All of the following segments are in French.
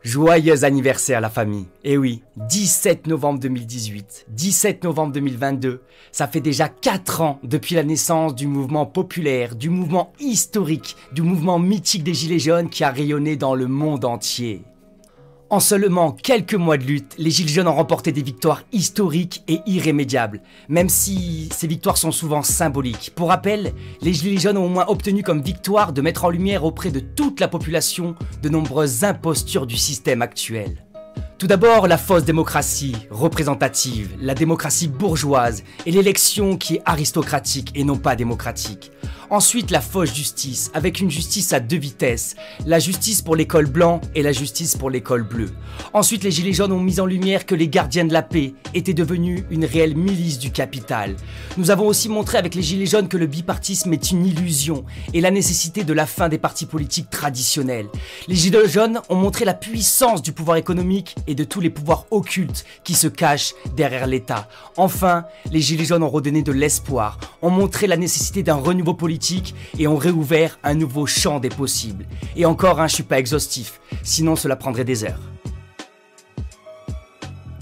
Joyeux anniversaire la famille. Eh oui, 17 novembre 2018, 17 novembre 2022, ça fait déjà 4 ans depuis la naissance du mouvement populaire, du mouvement historique, du mouvement mythique des Gilets jaunes qui a rayonné dans le monde entier. En seulement quelques mois de lutte, les Gilets jaunes ont remporté des victoires historiques et irrémédiables, même si ces victoires sont souvent symboliques. Pour rappel, les Gilets jaunes ont au moins obtenu comme victoire de mettre en lumière auprès de toute la population de nombreuses impostures du système actuel. Tout d'abord, la fausse démocratie représentative, la démocratie bourgeoise et l'élection qui est aristocratique et non pas démocratique. Ensuite, la fausse justice, avec une justice à deux vitesses, la justice pour les cols blancs et la justice pour les cols bleus. Ensuite, les Gilets jaunes ont mis en lumière que les gardiens de la paix étaient devenus une réelle milice du capital. Nous avons aussi montré avec les Gilets jaunes que le bipartisme est une illusion et la nécessité de la fin des partis politiques traditionnels. Les Gilets jaunes ont montré la puissance du pouvoir économique et de tous les pouvoirs occultes qui se cachent derrière l'État. Enfin, les Gilets jaunes ont redonné de l'espoir, ont montré la nécessité d'un renouveau politique et ont réouvert un nouveau champ des possibles. Et encore, je suis pas exhaustif, sinon cela prendrait des heures.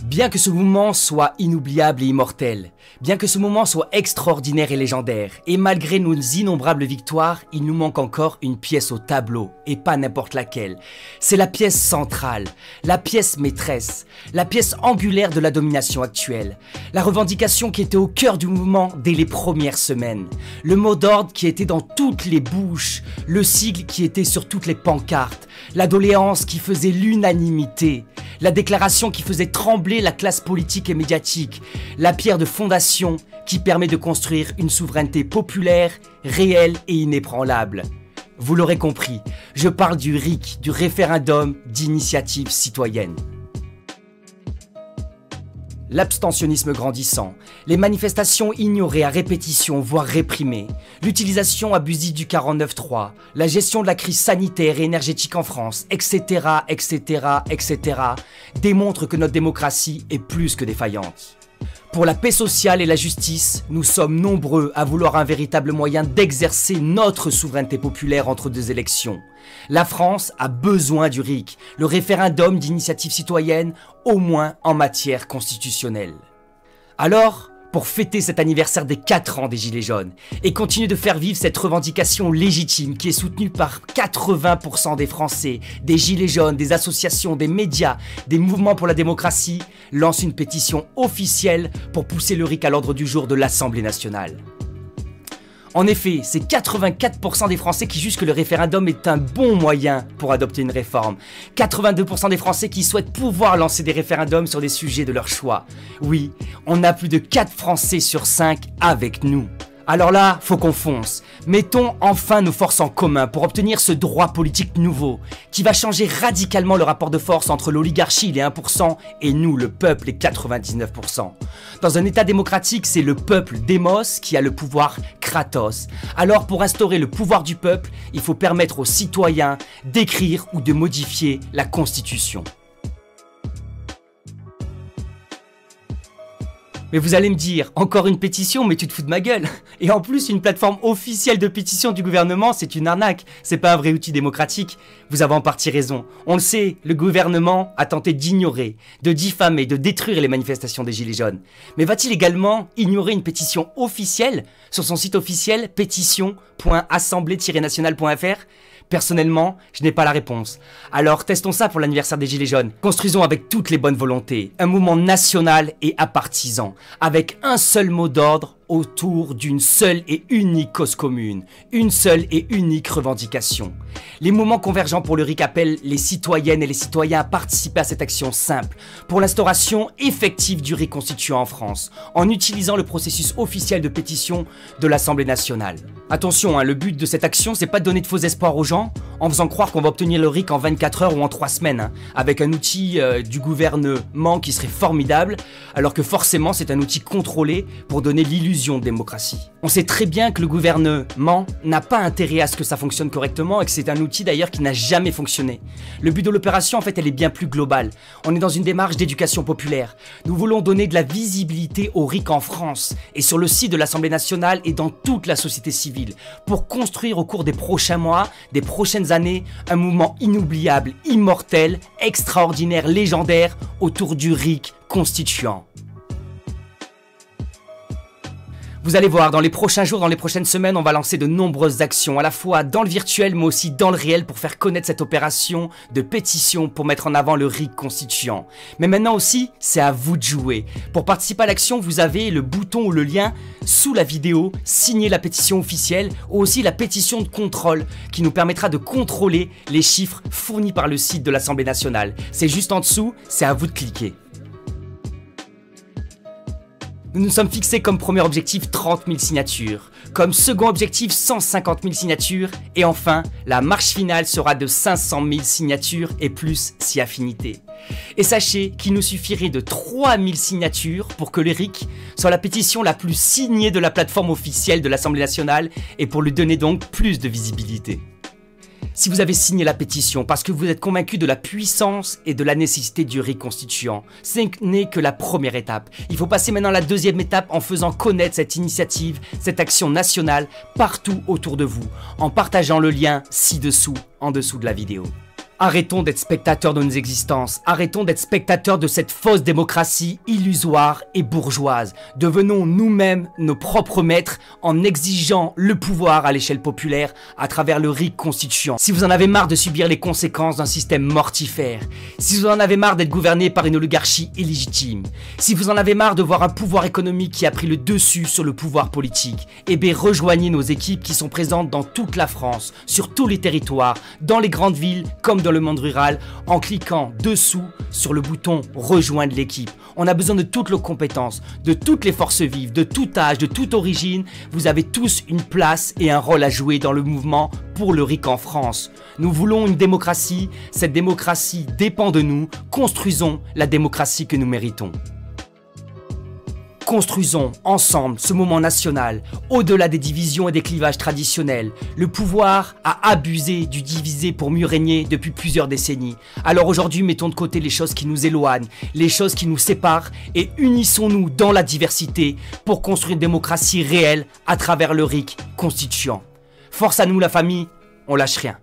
Bien que ce mouvement soit inoubliable et immortel, bien que ce moment soit extraordinaire et légendaire, et malgré nos innombrables victoires, il nous manque encore une pièce au tableau, et pas n'importe laquelle. C'est la pièce centrale, la pièce maîtresse, la pièce angulaire de la domination actuelle, la revendication qui était au cœur du mouvement dès les premières semaines, le mot d'ordre qui était dans toutes les bouches, le sigle qui était sur toutes les pancartes, la doléance qui faisait l'unanimité, la déclaration qui faisait trembler la classe politique et médiatique, la pierre de fondation qui permet de construire une souveraineté populaire, réelle et inébranlable. Vous l'aurez compris, je parle du RIC, du référendum d'initiative citoyenne. L'abstentionnisme grandissant, les manifestations ignorées à répétition voire réprimées, l'utilisation abusive du 49.3, la gestion de la crise sanitaire et énergétique en France, etc., démontrent que notre démocratie est plus que défaillante. Pour la paix sociale et la justice, nous sommes nombreux à vouloir un véritable moyen d'exercer notre souveraineté populaire entre deux élections. La France a besoin du RIC, le référendum d'initiative citoyenne, au moins en matière constitutionnelle. Alors, pour fêter cet anniversaire des 4 ans des Gilets jaunes et continuer de faire vivre cette revendication légitime qui est soutenue par 80% des Français, des Gilets jaunes, des associations, des médias, des mouvements pour la démocratie, lance une pétition officielle pour pousser le RIC à l'ordre du jour de l'Assemblée nationale. En effet, c'est 84% des Français qui jugent que le référendum est un bon moyen pour adopter une réforme. 82% des Français qui souhaitent pouvoir lancer des référendums sur des sujets de leur choix. Oui, on a plus de 4 Français sur 5 avec nous. Alors là, faut qu'on fonce. Mettons enfin nos forces en commun pour obtenir ce droit politique nouveau, qui va changer radicalement le rapport de force entre l'oligarchie, les 1%, et nous, le peuple, les 99%. Dans un état démocratique, c'est le peuple, démos, qui a le pouvoir, kratos. Alors pour instaurer le pouvoir du peuple, il faut permettre aux citoyens d'écrire ou de modifier la Constitution. Mais vous allez me dire, encore une pétition, mais tu te fous de ma gueule. Et en plus, une plateforme officielle de pétition du gouvernement, c'est une arnaque. C'est pas un vrai outil démocratique. Vous avez en partie raison. On le sait, le gouvernement a tenté d'ignorer, de diffamer, de détruire les manifestations des Gilets jaunes. Mais va-t-il également ignorer une pétition officielle sur son site officiel pétition.assemblée-nationale.fr? Personnellement, je n'ai pas la réponse. Alors testons ça pour l'anniversaire des Gilets jaunes. Construisons avec toutes les bonnes volontés un mouvement national et apartisan, avec un seul mot d'ordre autour d'une seule et unique cause commune, une seule et unique revendication. Les mouvements convergents pour le RIC appellent les citoyennes et les citoyens à participer à cette action simple pour l'instauration effective du RIC constituant en France, en utilisant le processus officiel de pétition de l'Assemblée nationale. Attention, le but de cette action, c'est pas de donner de faux espoirs aux gens en faisant croire qu'on va obtenir le RIC en 24 heures ou en 3 semaines, avec un outil du gouvernement qui serait formidable, alors que forcément c'est un outil contrôlé pour donner l'illusion d'illusion de démocratie. On sait très bien que le gouvernement n'a pas intérêt à ce que ça fonctionne correctement et que c'est un outil d'ailleurs qui n'a jamais fonctionné. Le but de l'opération en fait elle est bien plus globale. On est dans une démarche d'éducation populaire. Nous voulons donner de la visibilité aux RIC en France et sur le site de l'Assemblée nationale et dans toute la société civile pour construire au cours des prochains mois, des prochaines années, un mouvement inoubliable, immortel, extraordinaire, légendaire autour du RIC constituant. Vous allez voir, dans les prochains jours, dans les prochaines semaines, on va lancer de nombreuses actions, à la fois dans le virtuel, mais aussi dans le réel, pour faire connaître cette opération de pétition, pour mettre en avant le RIC constituant. Mais maintenant aussi, c'est à vous de jouer. Pour participer à l'action, vous avez le bouton ou le lien sous la vidéo, signer la pétition officielle, ou aussi la pétition de contrôle, qui nous permettra de contrôler les chiffres fournis par le site de l'Assemblée nationale. C'est juste en dessous, c'est à vous de cliquer. Nous nous sommes fixés comme premier objectif 30 000 signatures, comme second objectif 150 000 signatures, et enfin, la marche finale sera de 500 000 signatures et plus si affinité. Et sachez qu'il nous suffirait de 3 000 signatures pour que le RIC soit la pétition la plus signée de la plateforme officielle de l'Assemblée nationale et pour lui donner donc plus de visibilité. Si vous avez signé la pétition parce que vous êtes convaincu de la puissance et de la nécessité du RIC constituant, ce n'est que la première étape. Il faut passer maintenant à la deuxième étape en faisant connaître cette initiative, cette action nationale partout autour de vous, en partageant le lien ci-dessous, en dessous de la vidéo. Arrêtons d'être spectateurs de nos existences, arrêtons d'être spectateurs de cette fausse démocratie illusoire et bourgeoise. Devenons nous-mêmes nos propres maîtres en exigeant le pouvoir à l'échelle populaire à travers le RIC constituant. Si vous en avez marre de subir les conséquences d'un système mortifère, si vous en avez marre d'être gouverné par une oligarchie illégitime, si vous en avez marre de voir un pouvoir économique qui a pris le dessus sur le pouvoir politique, eh bien rejoignez nos équipes qui sont présentes dans toute la France, sur tous les territoires, dans les grandes villes comme dans le monde rural, en cliquant dessous sur le bouton rejoindre l'équipe. On a besoin de toutes nos compétences, de toutes les forces vives, de tout âge, de toute origine. Vous avez tous une place et un rôle à jouer dans le mouvement pour le RIC en France. Nous voulons une démocratie, cette démocratie dépend de nous, construisons la démocratie que nous méritons. Construisons ensemble ce moment national, au-delà des divisions et des clivages traditionnels. Le pouvoir a abusé du diviser pour mieux régner depuis plusieurs décennies. Alors aujourd'hui, mettons de côté les choses qui nous éloignent, les choses qui nous séparent et unissons-nous dans la diversité pour construire une démocratie réelle à travers le RIC constituant. Force à nous la famille, on lâche rien.